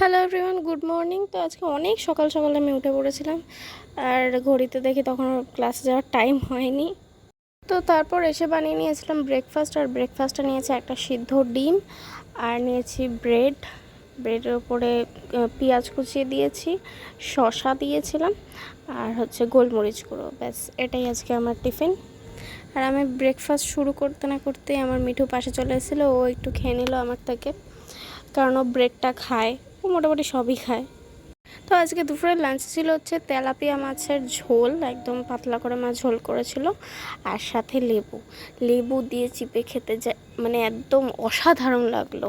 Hello everyone, good morning. তো আজকে অনেক সকাল সকাল আমি উঠে পড়েছিলাম, আর ঘড়িতে দেখি তখন ক্লাসে যাওয়ার টাইম হয়নি। তো তারপর এসে বানিয়ে নিয়েছিলাম ব্রেকফাস্ট, আর ব্রেকফাস্টে নিয়েছি একটা সিদ্ধ ডিম, আর নিয়েছি ব্রেডের উপরে পেঁয়াজ কুচিয়ে দিয়েছি, শসা দিয়েছিলাম, আর হচ্ছে গোলমরিচ গুঁড়ো। ব্যাস, এটাই আজকে আমার টিফিন। আর আমি ব্রেকফাস্ট শুরু করতে না করতেই আমার মিঠু পাশে চলে এসেছিলো। ও একটু খেয়ে নিল আমার থেকে, কারণ ও ব্রেডটা খায়, ও মোটামুটি সবই খায়। তো আজকে দুপুরের লাঞ্চ ছিল হচ্ছে তেলাপিয়া মাছের ঝোল, একদম পাতলা করে মাছ ঝোল করেছিল, আর সাথে লেবু দিয়ে চিপে খেতে যায়, মানে একদম অসাধারণ লাগলো।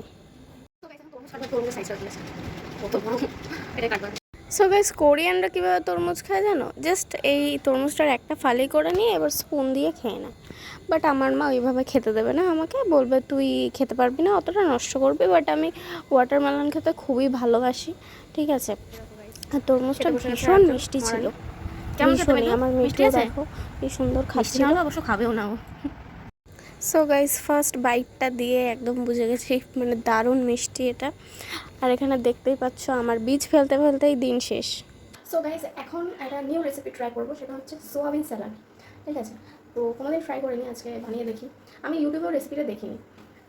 সো গাইস, কোরিয়ানরা কীভাবে তরমুজ খায় জানো? জাস্ট এই তরমুজটার একটা ফালি করে নিয়ে এবার স্পুন দিয়ে খেয়ে না। বাট আমার মা ওইভাবে খেতে দেবে না আমাকে, বলবে তুই খেতে পারবি না, অতটা নষ্ট করবি। বাট আমি ওয়াটারমেলন খেতে খুবই ভালোবাসি, ঠিক আছে। আর তরমুজটা ভীষণ মিষ্টি ছিল, ভীষণই। আমার মিষ্টিও দেখো কি সুন্দর খাচ্ছিল, অবশ্য খাবেও না ও। সো গাইস, ফার্স্ট বাইটটা দিয়ে একদম বুঝে গেছি মানে দারুণ মিষ্টি এটা। আর এখানে দেখতেই পাচ্ছ আমার বীজ ফেলতে ফেলতেই দিন শেষ। সো গাইস, এখন একটা নিউ রেসিপি ট্রাই করবো, সেটা হচ্ছে সোয়াবিন স্যালাড, ঠিক আছে। তো কোনোদিন ট্রাই করিনি, আজকে বানিয়ে দেখি। আমি ইউটিউবেও রেসিপিটা দেখিনি,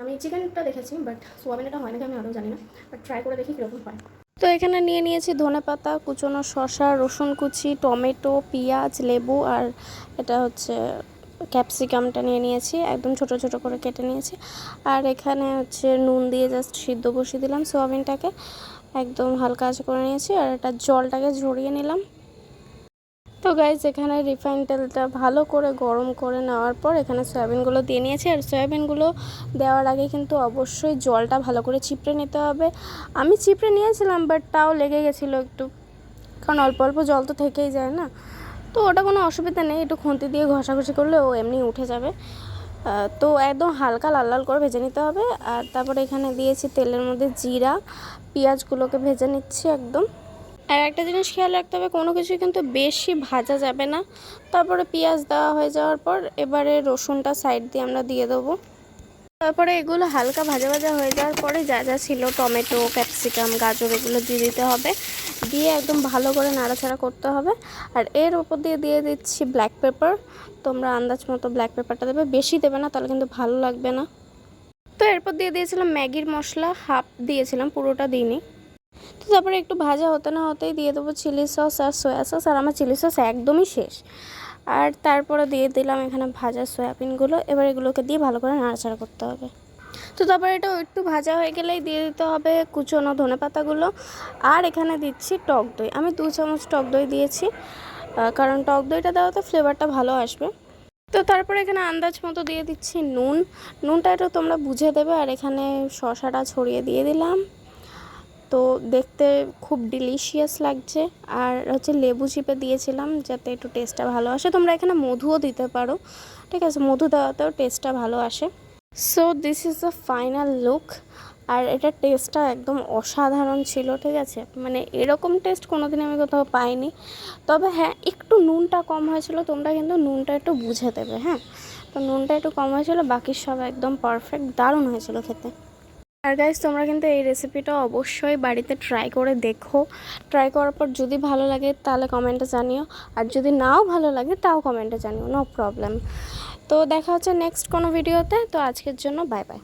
আমি চিকেনটা দেখেছি, বাট সোয়াবিনটা হয় নাকি আমি আদৌ জানি না, বাট ট্রাই করে দেখি কীরকম হয়। তো এখানে নিয়ে নিয়েছি ধনেপাতা কুচনো, শসা, রসুন কুচি, টমেটো, পেঁয়াজ, লেবু, আর এটা হচ্ছে ক্যাপসিকামটা নিয়ে নিয়েছি, একদম ছোট ছোট করে কেটে নিয়েছি। আর এখানে হচ্ছে নুন দিয়ে জাস্ট সিদ্ধ বসিয়ে দিলাম সোয়াবিনটাকে, একদম হালকা আঁচ করে নিয়েছি। আর এটা জলটাকে ঝরিয়ে নিলাম। তো গাইজ, এখানে রিফাইন তেলটা ভালো করে গরম করে নেওয়ার পর এখানে সয়াবিনগুলো দিয়ে নিয়েছি। আর সয়াবিনগুলো দেওয়ার আগে কিন্তু অবশ্যই জলটা ভালো করে চিপড়ে নিতে হবে। আমি চিপড়ে নিয়েছিলাম, বাট তাও লেগে গেছিলো একটু, কারণ অল্প অল্প জল তো থেকেই যায় না। তো ওটা কোনো অসুবিধা নেই, একটু খুন্তি দিয়ে ঘষাঘষি করলে ও এমনি উঠে যাবে। তো একদম হালকা লাল লাল করে ভেজে নিতে হবে। আর তারপরে এখানে দিয়েছি তেলের মধ্যে জিরা, পেঁয়াজগুলোকে ভেজে নিচ্ছি একদম। আর একটা জিনিস খেয়াল রাখতে হবে, কোনো কিছু কিন্তু বেশি ভাজা যাবে না। তারপরে পেঁয়াজ দেওয়া হয়ে যাওয়ার পর এবারে রসুনটা সাইড দিয়ে আমরা দিয়ে দেবো। তারপরে এগুলো হালকা ভাজা ভাজা হয়ে যাওয়ার পরে যা যা ছিল টমেটো, ক্যাপসিকাম, গাজর, এগুলো দিয়ে দিতে হবে। দিয়ে একদম ভালো করে নাড়াচাড়া করতে হবে। আর এর উপর দিয়ে দিয়ে দিচ্ছি ব্ল্যাক পেপার। তোমরা আন্দাজ মতো ব্ল্যাক পেপারটা দেবে, বেশি দেবে না, তাহলে কিন্তু ভালো লাগবে না। তো এরপর দিয়ে দিয়েছিলাম ম্যাগির মশলা, হাফ দিয়েছিলাম, পুরোটা দিইনি। তো তারপরে একটু ভাজা হতে না হতেই দিয়ে দেবো চিলি সস আর সয়া সস। আর আমার চিলি সস একদমই শেষ। আর তারপরে দিয়ে দিলাম এখানে ভাজা সয়াবিনগুলো। এবার এগুলোকে দিয়ে ভালো করে নাড়াচাড়া করতে হবে। তো তারপরে এটা একটু ভাজা হয়ে গেলেই দিয়ে দিতে হবে কুচনো ধনেপাতাগুলো। আর এখানে দিচ্ছি টক দই, আমি 2 চামচ টক দই দিয়েছি, কারণ টক দইটা দেওয়াতে ফ্লেভারটা ভালো আসবে। তো তারপরে এখানে আন্দাজ মতো দিয়ে দিচ্ছি নুনটা একটু তোমরা বুঝে দেবে। আর এখানে শসাটা ছড়িয়ে দিয়ে দিলাম। তো দেখতে খুব ডিলিশিয়াস লাগছে। আর হচ্ছে লেবু চিপে দিয়েছিলাম যাতে একটু টেস্টটা ভালো আসে। তোমরা এখানে মধুও দিতে পারো, ঠিক আছে, মধু দেওয়াতেও টেস্টটা ভালো আসে। So this is the final look. আর এটার টেস্টটা একদম অসাধারণ ছিল, ঠিক আছে, মানে এরকম টেস্ট কোনোদিন আমি কোথাও পাইনি। তবে হ্যাঁ, একটু নুনটা কম হয়েছিল, তোমরা কিন্তু নুনটা একটু বুঝে দেবে। হ্যাঁ, তো নুনটা একটু কম হয়েছিল, বাকি সব একদম পারফেক্ট, দারুণ হয়েছিল খেতে। আর গাইস, তোমরা কিন্তু এই রেসিপিটা অবশ্যই বাড়িতে ট্রাই করে দেখো। ট্রাই করার পর যদি ভালো লাগে তাহলে কমেন্টে জানিও, আর যদি নাও ভালো লাগে তাও কমেন্টে জানিও, নো প্রবলেম। তো দেখা হচ্ছে নেক্সট কোনো ভিডিওতে। তো আজকের জন্য বাই বাই।